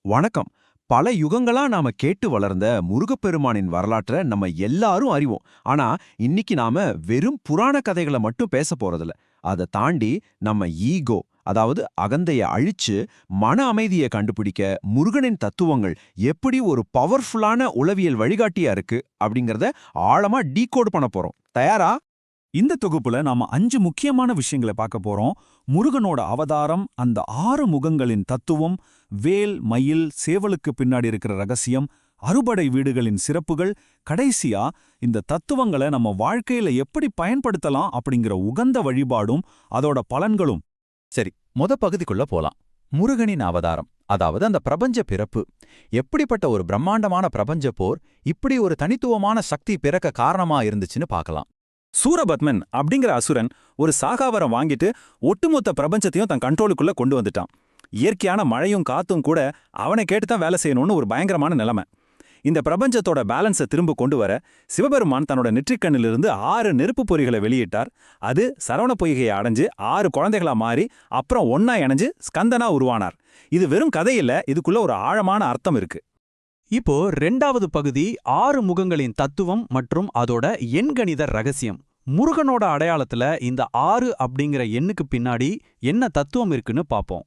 வணக்கம். பல யுகங்களா நாம கேட்டு வளர்ந்த முருகப்பெருமானின் வரலாற்ற நம்ம எல்லாரும் அறிவோம். ஆனா இன்னைக்கு நாம வெறும் புராண கதைகளை மட்டும் பேச போறதில்ல. அதை தாண்டி நம்ம ஈகோ, அதாவது அகந்தைய அழிச்சு மன அமைதியை கண்டுபிடிக்க முருகனின் தத்துவங்கள் எப்படி ஒரு பவர்ஃபுல்லான உளவியல் வழிகாட்டியா இருக்கு அப்படிங்கறத ஆழமா டீகோட் பண்ண போறோம். தயாரா? இந்த தொகுப்புல நாம 5 முக்கியமான விஷயங்களை பார்க்க போறோம். முருகனோட அவதாரம், அந்த 6 முகங்களின் தத்துவம், வேல் மயில் சேவலுக்கு பின்னாடி இருக்கிற ரகசியம், அறுபடை வீடுகளின் சிறப்புகள், கடைசியா இந்த தத்துவங்களை நம்ம வாழ்க்கையில எப்படி பயன்படுத்தலாம் அப்படிங்கிற உகந்த வழிபாடும் அதோட பலன்களும். சரி, பகுதிக்குள்ள போலாம். முருகனின் அவதாரம், அதாவது அந்த பிரபஞ்ச பிறப்பு. எப்படிப்பட்ட ஒரு பிரம்மாண்டமான பிரபஞ்ச போர் இப்படி ஒரு தனித்துவமான சக்தி பிறக்க காரணமா இருந்துச்சுன்னு பார்க்கலாம். சூரபத்மன் அப்படிங்கிற அசுரன் ஒரு சாகாவரம் வாங்கிட்டு ஒட்டுமொத்த பிரபஞ்சத்தையும் தன் கண்ட்ரோலுக்குள்ள கொண்டு வந்துட்டான். இயற்கையான மழையும் காத்தும் கூட அவனை கேட்டுதான் வேலை செய்யணும்னு ஒரு பயங்கரமான நிலைமை. இந்த பிரபஞ்சத்தோட பேலன்ஸை திரும்ப கொண்டு வர சிவபெருமான் தன்னோட நெற்றிக்கண்ணிலிருந்து 6 நெருப்பு பொறிகளை வெளியிட்டார். அது சரவண பொய்கையை அடைஞ்சு 6 குழந்தைகளா மாறி அப்புறம் ஒன்னா இணைஞ்சு ஸ்கந்தனா உருவானார். இது வெறும் கதையில்ல, இதுக்குள்ள ஒரு ஆழமான அர்த்தம் இருக்கு. இப்போ 2வது பகுதி 6 முகங்களின் தத்துவம் மற்றும் அதோட எண்கணித ரகசியம். முருகனோட அடையாளத்துல இந்த 6 அப்படிங்கிற எண்ணுக்கு பின்னாடி என்ன தத்துவம் இருக்குன்னு பாப்போம்.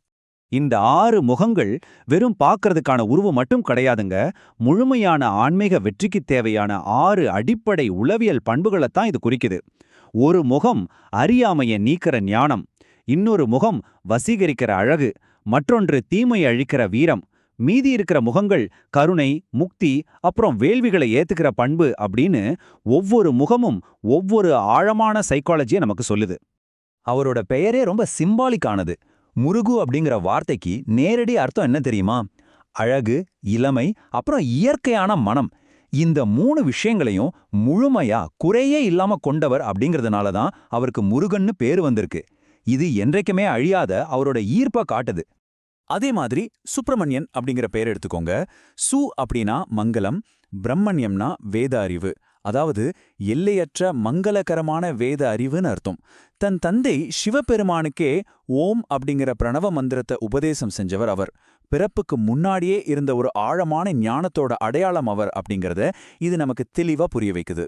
இந்த 6 முகங்கள் வெறும் பார்க்கறதுக்கான உருவம் மட்டும் கிடையாதுங்க. முழுமையான ஆன்மீக வெற்றிக்கு தேவையான 6 அடிப்படை உளவியல் பண்புகளைத்தான் இது குறிக்குது. ஒரு முகம் அறியாமையை நீக்கிற ஞானம், இன்னொரு முகம் வசீகரிக்கிற அழகு, மற்றொன்று தீமையை அழிக்கிற வீரம், மீதி இருக்கிற முகங்கள் கருணை, முக்தி, அப்புறம் வேள்விகளை ஏத்துக்கிற பண்பு அப்படின்னு ஒவ்வொரு முகமும் ஒவ்வொரு ஆழமான சைக்காலஜியை நமக்கு சொல்லுது. அவரோட பெயரே ரொம்ப சிம்பாலிக்கானது. முருகு அப்படிங்கிற வார்த்தைக்கு நேரடி அர்த்தம் என்ன தெரியுமா? அழகு, இளமை, அப்புறம் இயற்கையான மனம். இந்த 3 விஷயங்களையும் முழுமையா குறையே இல்லாம கொண்டவர் அப்படிங்கிறதுனால தான் அவருக்கு முருகன்னு பேரு வந்திருக்கு. இது என்றைக்குமே அழியாத அவரோட ஈர்ப்பை காட்டுது. அதே மாதிரி சுப்பிரமணியன் அப்படிங்கிற பேர் எடுத்துக்கோங்க. சு அப்படின்னா மங்களம், பிரம்மண்யம்னா வேத அறிவு, அதாவது எல்லையற்ற மங்களகரமான வேத அறிவுன்னு அர்த்தம். தன் தந்தை சிவபெருமானுக்கே ஓம் அப்படிங்கிற பிரணவ மந்திரத்தை உபதேசம் செஞ்சவர் அவர். பிறப்புக்கு முன்னாடியே இருந்த ஒரு ஆழமான ஞானத்தோட அடையாளம் அவர் அப்படிங்கறத இது நமக்கு தெளிவா புரிய வைக்குது.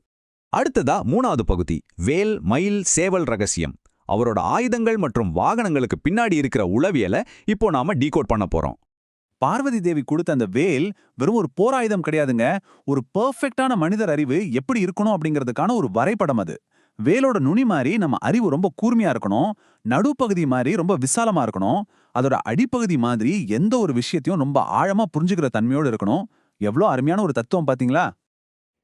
அடுத்ததா 3வது பகுதி, வேல் மயில் சேவல் ரகசியம். அவரோட ஆயுதங்கள் மற்றும் வாகனங்களுக்கு பின்னாடி இருக்கிற உளவியலை இப்போ நாம டீகோட் பண்ண போறோம். பார்வதி தேவி கொடுத்த அந்த வேல் வெறும் ஒரு போராயுதம் கிடையாதுங்க. ஒரு பெர்ஃபெக்டான மனிதர் அறிவு எப்படி இருக்கணும் அப்படிங்கிறதுக்கான ஒரு வரைபடம் அது. வேலோட நுனி மாதிரி நம்ம அறிவு ரொம்ப கூர்மையா இருக்கணும், நடுப்பகுதி மாதிரி ரொம்ப விசாலமா இருக்கணும், அதோட அடிப்பகுதி மாதிரி எந்த ஒரு விஷயத்தையும் ரொம்ப ஆழமா புரிஞ்சுக்கிற தன்மையோடு இருக்கணும். எவ்வளோ அருமையான ஒரு தத்துவம் பாத்தீங்களா?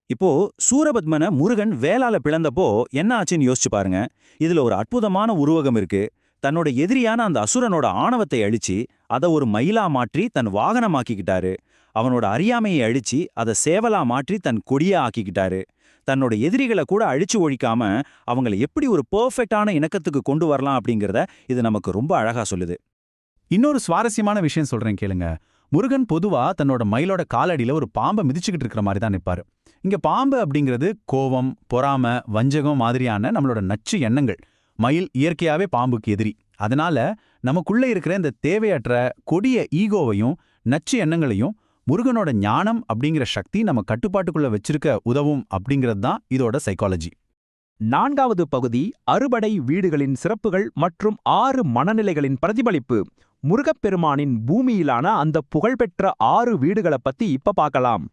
இப்போ சூரபத்மனை முருகன் வேலால பிளந்தப்போ என்ன ஆச்சுன்னு யோசிச்சு பாருங்க. இதுல ஒரு அற்புதமான உருவகம் இருக்கு. தன்னோட எதிரியான அந்த அசுரனோட ஆணவத்தை அழிச்சு அதை ஒரு மயிலா மாற்றி தன் வாகனமாக்கிக்கிட்டாரு. அவனோட அறியாமையை அழிச்சு அதை சேவலா மாற்றி தன் கொடியா ஆக்கிக்கிட்டாரு. தன்னோட எதிரிகளை கூட அழிச்சு ஒழிக்காம அவங்களை எப்படி ஒரு பெர்ஃபெக்டான இணக்கத்துக்கு கொண்டு வரலாம் அப்படிங்கிறத இது நமக்கு ரொம்ப அழகா சொல்லுது. இன்னொரு சுவாரஸ்யமான விஷயம் சொல்றேன் கேளுங்க. முருகன் பொதுவா தன்னோட மயிலோட காலடியில ஒரு பாம்பை மிதிச்சுக்கிட்டு இருக்கிற மாதிரி தான் நிற்பாரு. இங்க பாம்பு அப்படிங்கிறது கோவம், பொறாம, வஞ்சகம் மாதிரியான நம்மளோட நச்சு எண்ணங்கள். மயில் இயற்கையாவே பாம்புக்கு எதிரி. அதனால நமக்குள்ள இருக்கிற இந்த தேவையற்ற கொடிய ஈகோவையும் நச்சு எண்ணங்களையும் முருகனோட ஞானம் அப்படிங்கிற சக்தி நம்ம கட்டுப்பாட்டுக்குள்ள வச்சிருக்க உதவும் அப்படிங்கிறது தான் இதோட சைக்காலஜி. 4வது பகுதி அறுபடை வீடுகளின் சிறப்புகள் மற்றும் 6 மனநிலைகளின் பிரதிபலிப்பு. முருகப்பெருமானின் பூமியிலான அந்த புகழ்பெற்ற 6 வீடுகளை பத்தி இப்ப பார்க்கலாம்.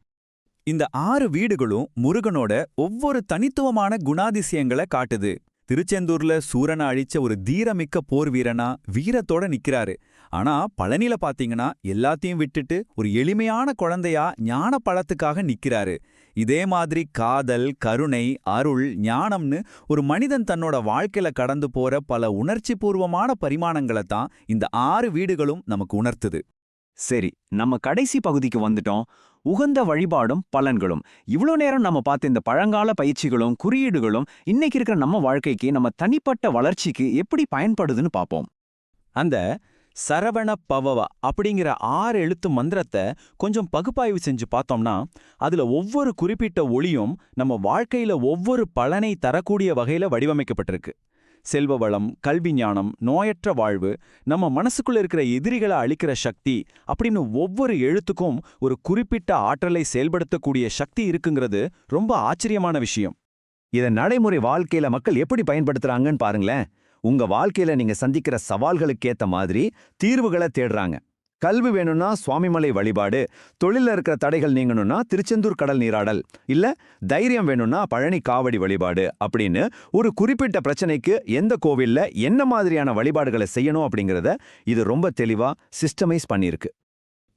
இந்த 6 வீடுகளும் முருகனோட ஒவ்வொரு தனித்துவமான குணாதிசயங்களை காட்டுது. திருச்செந்தூர்ல சூரனை அழிச்ச ஒரு தீரமிக்க போர் வீரனா வீரத்தோட நிக்கிறாரு. ஆனா பழனில பாத்தீங்கன்னா எல்லாத்தையும் விட்டுட்டு ஒரு எளிமையான குழந்தையா ஞான பழத்துக்காக நிக்கிறாரு. இதே மாதிரி காதல், கருணை, அருள், ஞானம்னு ஒரு மனிதன் தன்னோட வாழ்க்கையில கடந்து போற பல உணர்ச்சி பூர்வமான பரிமாணங்களை தான் இந்த 6 வீடுகளும் நமக்கு உணர்த்துது. சரி, நம்ம கடைசி பகுதிக்கு வந்துட்டோம். உகந்த வழிபாடும் பலன்களும். இவ்வளோ நேரம் நம்ம பார்த்த இந்த பழங்கால பயிற்சிகளும் குறியீடுகளும் இன்னைக்கு இருக்கிற நம்ம வாழ்க்கைக்கு, நம்ம தனிப்பட்ட வளர்ச்சிக்கு எப்படி பயன்படுதுன்னு பார்ப்போம். அந்த சரவண பவவ அப்படிங்கிற 6 எழுத்து மந்திரத்தை கொஞ்சம் பகுப்பாய்வு செஞ்சு பார்த்தோம்னா அதுல ஒவ்வொரு குறிப்பிட்ட ஒளியும் நம்ம வாழ்க்கையில ஒவ்வொரு பலனை தரக்கூடிய வகையில வடிவமைக்கப்பட்டிருக்கு. செல்வ வளம், கல்வி ஞானம், நோயற்ற வாழ்வு, நம்ம மனசுக்குள்ள இருக்கிற எதிரிகளை அழிக்கிற சக்தி அப்படின்னு ஒவ்வொரு எழுத்துக்கும் ஒரு குறிப்பிட்ட ஆற்றலை செயல்படுத்தக்கூடிய சக்தி இருக்குங்கிறது ரொம்ப ஆச்சரியமான விஷயம். இதை நடைமுறை வாழ்க்கையில மக்கள் எப்படி பயன்படுத்துறாங்கன்னு பாருங்களேன். உங்க வாழ்க்கையில நீங்க சந்திக்கிற சவால்களுக்கேத்த மாதிரி தீர்வுகளை தேடுறாங்க. கல்வி வேணும்னா சுவாமிமலை வழிபாடு, தொழில இருக்கிற தடைகள் நீங்கணும்னா திருச்செந்தூர் கடல் நீராடல், இல்ல தைரியம் வேணும்னா பழனி காவடி வழிபாடு அப்படின்னு ஒரு குறிப்பிட்ட பிரச்சனைக்கு எந்த கோவில்ல என்ன மாதிரியான வழிபாடுகளை செய்யணும் அப்படிங்கறத இது ரொம்ப தெளிவா சிஸ்டமைஸ் பண்ணியிருக்கு.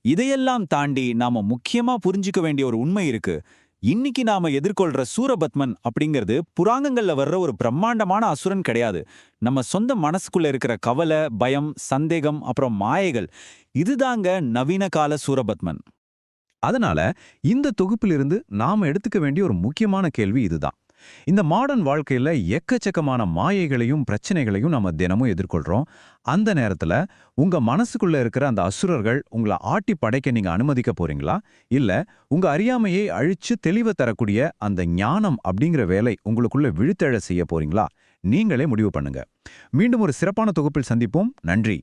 இதையெல்லாம் தாண்டி நாம முக்கியமா புரிஞ்சுக்க வேண்டிய ஒரு உண்மை இருக்கு. இன்னைக்கு நாம எதிர்கொள்ற சூரபத்மன் அப்படிங்கிறது புராணங்கள்ல வர்ற ஒரு பிரம்மாண்டமான அசுரன் கிடையாது. நம்ம சொந்த மனசுக்குள்ள இருக்கிற கவலை, பயம், சந்தேகம், அப்புறம் மாயைகள், இதுதாங்க நவீன கால சூரபத்மன். அதனால இந்த தொகுப்பிலிருந்து நாம எடுத்துக்க வேண்டிய ஒரு முக்கியமான கேள்வி இதுதான். இந்த மாடர்ன் வாழ்க்கையில எக்கச்சக்கமான மாயைகளையும் பிரச்சனைகளையும் நம்ம தினமும் எதிர்கொள்றோம். அந்த நேரத்துல உங்க மனசுக்குள்ள இருக்கிற அந்த அசுரர்கள் உங்களை ஆட்டி படைக்க நீங்க அனுமதிக்க போறீங்களா? இல்ல உங்க அறியாமையை அழிச்சு தெளிவை தரக்கூடிய அந்த ஞானம் அப்படிங்கிற வேலை உங்களுக்குள்ள விழித்தெழ செய்ய போறீங்களா? நீங்களே முடிவு பண்ணுங்க. மீண்டும் ஒரு சிறப்பான தொகுப்பில் சந்திப்போம். நன்றி.